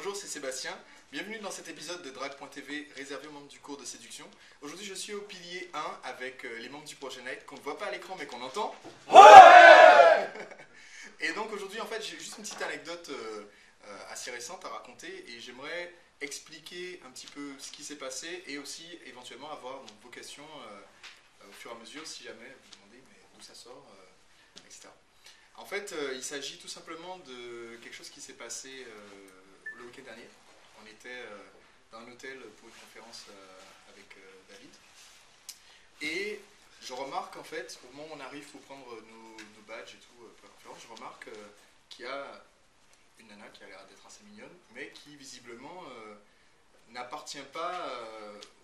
Bonjour, c'est Sébastien. Bienvenue dans cet épisode de Drag.tv réservé aux membres du cours de séduction. Aujourd'hui, je suis au pilier 1 avec les membres du Projet Night qu'on ne voit pas à l'écran mais qu'on entend. Ouais. Et donc aujourd'hui, en fait, j'ai juste une petite anecdote assez récente à raconter et j'aimerais expliquer un petit peu ce qui s'est passé et aussi éventuellement avoir donc, vos questions au fur et à mesure si jamais vous demandez mais d'où ça sort, etc. En fait, il s'agit tout simplement de quelque chose qui s'est passé le week-end dernier. On était dans un hôtel pour une conférence avec David. Et je remarque en fait, au moment où on arrive pour prendre nos badges et tout pour la conférence, je remarque qu'il y a une nana qui a l'air d'être assez mignonne, mais qui visiblement n'appartient pas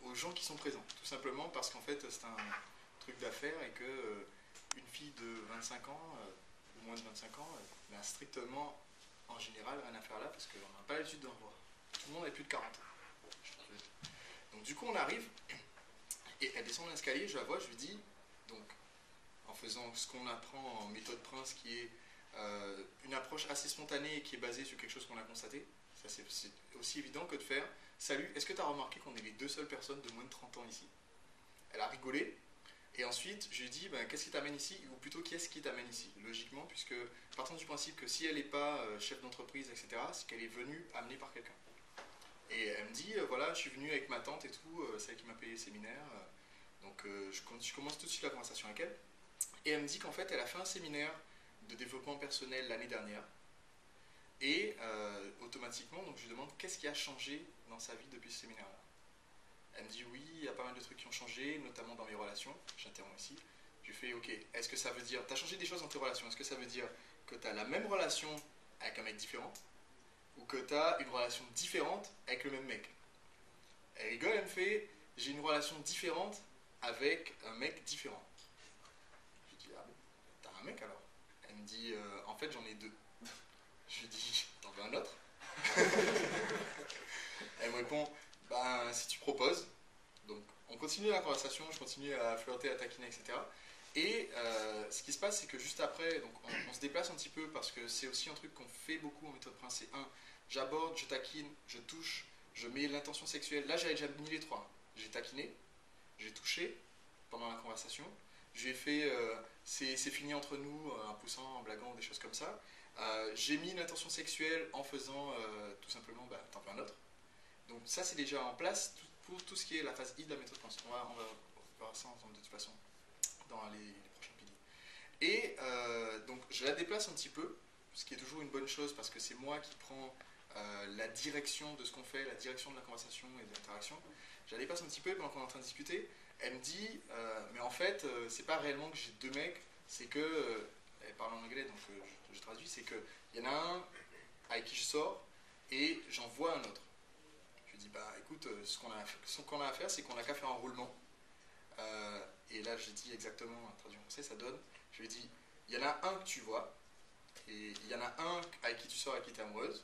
aux gens qui sont présents. Tout simplement parce qu'en fait, c'est un truc d'affaires et que une fille de 25 ans, ou moins de 25 ans, n'a strictement, en général, rien à faire là parce qu'on n'a pas l'habitude d'en voir. Tout le monde a plus de 40 ans. Donc du coup, on arrive et elle descend l'escalier, je la vois, je lui dis, donc en faisant ce qu'on apprend en méthode Prince, qui est une approche assez spontanée et qui est basée sur quelque chose qu'on a constaté. Ça, c'est aussi évident que de faire « Salut, est-ce que tu as remarqué qu'on est les deux seules personnes de moins de 30 ans ici ?» Elle a rigolé. Et ensuite, je lui ai dit, ben, qu'est-ce qui t'amène ici? Ou plutôt, qui est-ce qui t'amène ici? Logiquement, puisque partant du principe que si elle n'est pas chef d'entreprise, etc., c'est qu'elle est venue amenée par quelqu'un. Et elle me dit, voilà, je suis venue avec ma tante et tout, celle qui m'a payé le séminaire. Donc, je commence tout de suite la conversation avec elle. Et elle me dit qu'en fait, elle a fait un séminaire de développement personnel l'année dernière. Et automatiquement, donc, je lui demande qu'est-ce qui a changé dans sa vie depuis ce séminaire-là. Elle me dit oui, il y a pas mal de trucs qui ont changé, notamment dans mes relations. J'interromps ici. Je lui fais ok, est-ce que ça veut dire, tu as changé des choses dans tes relations, est-ce que ça veut dire que tu as la même relation avec un mec différent ou que tu as une relation différente avec le même mec? Elle rigole, elle me fait j'ai une relation différente avec un mec différent. Je lui dis ah bon, t'as un mec alors? Elle me dit en fait j'en ai deux. Je lui dis t'en veux un autre? Elle me répond ben, si tu proposes. Donc on continue la conversation, je continue à flirter, à taquiner, etc. Et ce qui se passe, c'est que juste après, donc on se déplace un petit peu parce que c'est aussi un truc qu'on fait beaucoup en méthode Prince. C'est j'aborde, je taquine, je touche, je mets l'intention sexuelle. Là, j'avais déjà mis les trois. J'ai taquiné, j'ai touché pendant la conversation. J'ai fait c'est fini entre nous en poussant, en blaguant, des choses comme ça. J'ai mis l'intention sexuelle en faisant tout simplement, bah, t'en fais un autre. Donc ça c'est déjà en place pour tout ce qui est la phase I de la méthode Prince. On va voir ça ensemble de toute façon dans les prochains piliers. Et donc je la déplace un petit peu, ce qui est toujours une bonne chose parce que c'est moi qui prends la direction de ce qu'on fait, la direction de la conversation et de l'interaction. Je la déplace un petit peu pendant qu'on est en train de discuter. Elle me dit, mais en fait c'est pas réellement que j'ai deux mecs, c'est que, elle parle en anglais donc je traduis, c'est qu'il y en a un avec qui je sors et j'en vois un autre. Je lui dis, bah écoute, ce qu'on a à faire, c'est qu'on n'a qu'à faire un roulement. Et là, j'ai dit exactement, traduit en français, ça donne. Je lui ai dit, il y en a un que tu vois, et il y en a un avec qui tu sors, avec qui tu es amoureuse,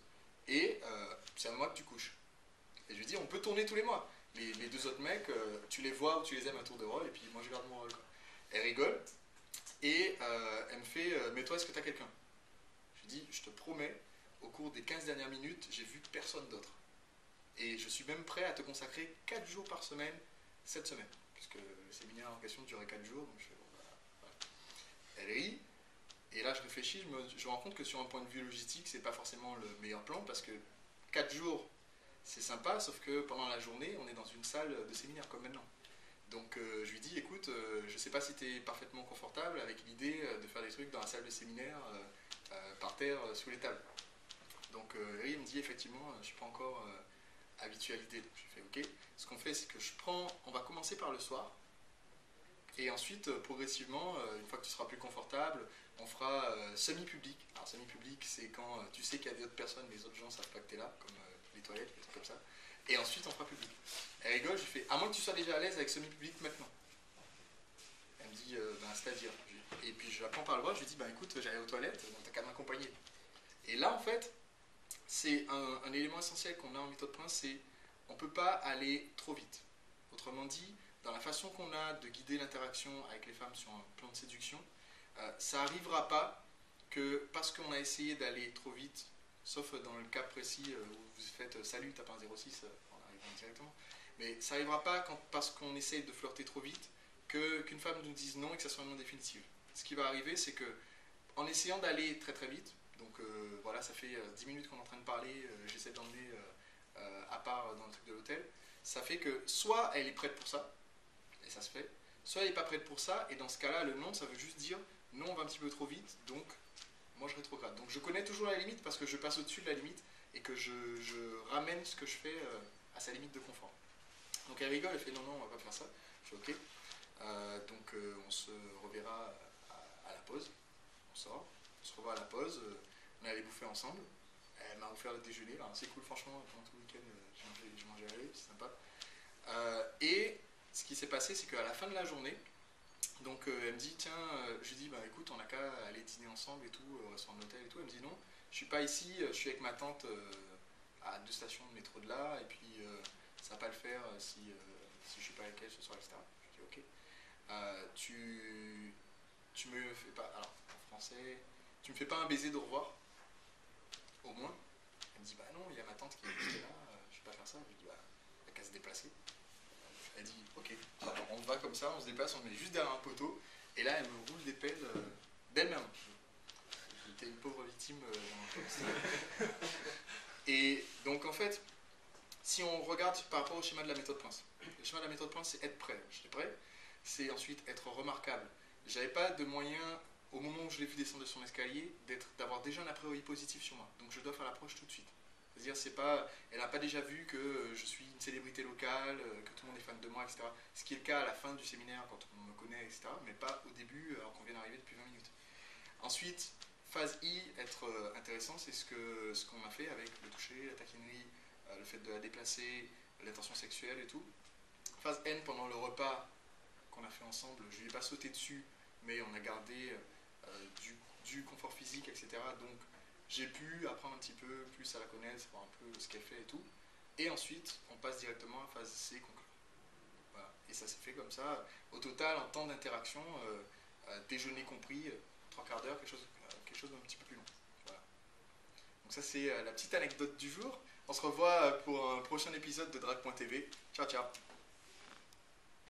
et c'est à moi que tu couches. Et je lui ai dit, on peut tourner tous les mois. Les deux autres mecs, tu les vois ou tu les aimes à tour de rôle, et puis moi je garde mon rôle. Quoi. Elle rigole, et elle me fait, mais toi, est-ce que tu as quelqu'un? Je lui dis, je te promets, au cours des 15 dernières minutes, j'ai vu personne d'autre. Et je suis même prêt à te consacrer 4 jours par semaine, cette semaine. Puisque le séminaire en question durait 4 jours. Donc je fais, bon, bah, voilà. Elle rit. Et là, je réfléchis. Je me rends compte que sur un point de vue logistique, c'est pas forcément le meilleur plan. Parce que 4 jours, c'est sympa. Sauf que pendant la journée, on est dans une salle de séminaire comme maintenant. Donc je lui dis, écoute, je sais pas si tu es parfaitement confortable avec l'idée de faire des trucs dans la salle de séminaire, par terre, sous les tables. Donc il me dit, effectivement, je suis pas encore... habitué à l'idée. Je fais ok. Ce qu'on fait, c'est que on va commencer par le soir, et ensuite, progressivement, une fois que tu seras plus confortable, on fera semi-public. Alors semi-public, c'est quand tu sais qu'il y a d'autres personnes, mais les autres gens savent pas que tu es là, comme les toilettes, des trucs comme ça. Et ensuite, on fera public. Elle rigole, je fais, à moins que tu sois déjà à l'aise avec semi-public maintenant. Elle me dit, ben, c'est-à-dire. Et puis je la prends par le bras, je lui dis, ben écoute, j'allais aux toilettes, donc t'as qu'à m'accompagner. Et là, en fait, c'est un élément essentiel qu'on a en méthode Prince, c'est on ne peut pas aller trop vite. Autrement dit, dans la façon qu'on a de guider l'interaction avec les femmes sur un plan de séduction, ça n'arrivera pas que parce qu'on a essayé d'aller trop vite sauf dans le cas précis où vous faites salut, tape un 06, on arrive directement. Mais ça n'arrivera pas parce qu'on essaye de flirter trop vite qu'une femme nous dise non et que ça soit un non définitif. Ce qui va arriver, c'est que en essayant d'aller très très vite, donc voilà, ça fait 10 minutes qu'on est en train de parler, j'essaie d'emmener à part dans le truc de l'hôtel, ça fait que soit elle est prête pour ça, et ça se fait, soit elle n'est pas prête pour ça, et dans ce cas-là, le non, ça veut juste dire non, on va un petit peu trop vite, donc moi je rétrograde. Donc je connais toujours la limite parce que je passe au-dessus de la limite et que je ramène ce que je fais à sa limite de confort. Donc elle rigole, elle fait non, non, on va pas faire ça. Je fais ok. Donc on se reverra à la pause. On sort, on se revoit à la pause. On est allé bouffer ensemble. Elle m'a offert le déjeuner. C'est cool, franchement. Pendant tout le week-end, j'ai mangé à elle, c'est sympa. Et ce qui s'est passé, c'est qu'à la fin de la journée, donc elle me dit, tiens, je lui dis, bah écoute, on a qu'à aller dîner ensemble et tout, au restaurant de l'hôtel et tout. Elle me dit, non, je suis pas ici, je suis avec ma tante à 2 stations de métro de là, et puis ça va pas le faire si je suis pas avec elle ce soir, etc. Je dis, ok. Tu me fais pas, alors en français, tu me fais pas un baiser de revoir, au moins. Elle me dit, bah non, il y a ma tante qui est juste là, je vais pas faire ça. Je lui dis, bah, elle a qu'à se déplacer. Elle dit, ok, alors, on va comme ça, on se déplace, on met juste derrière un poteau, et là, elle me roule des pelles d'elle-même. J'étais une pauvre victime Et donc, en fait, si on regarde par rapport au schéma de la méthode Prince, le schéma de la méthode Prince, c'est être prêt. J'étais prêt. C'est ensuite être remarquable. J'avais pas de moyen, au moment où je l'ai vu descendre de son escalier, d'avoir déjà un a priori positif sur moi. Donc je dois faire l'approche tout de suite. C'est-à-dire, elle n'a pas déjà vu que je suis une célébrité locale, que tout le monde est fan de moi, etc. Ce qui est le cas à la fin du séminaire, quand on me connaît, etc. Mais pas au début, alors qu'on vient d'arriver depuis 20 minutes. Ensuite, phase I, être intéressant, c'est ce qu'on a fait avec le toucher, la taquinerie, le fait de la déplacer, l'intention sexuelle et tout. Phase N, pendant le repas qu'on a fait ensemble, je lui ai pas sauté dessus, mais on a gardé du confort physique, etc. Donc j'ai pu apprendre un petit peu plus à la connaître, savoir un peu ce qu'elle fait et tout. Et ensuite, on passe directement à phase C, conclure. Voilà. Et ça s'est fait comme ça. Au total, en temps d'interaction, déjeuner compris, 3/4 d'heure, quelque chose d'un petit peu plus long. Voilà. Donc ça, c'est la petite anecdote du jour. On se revoit pour un prochain épisode de Drag.tv. Ciao, ciao.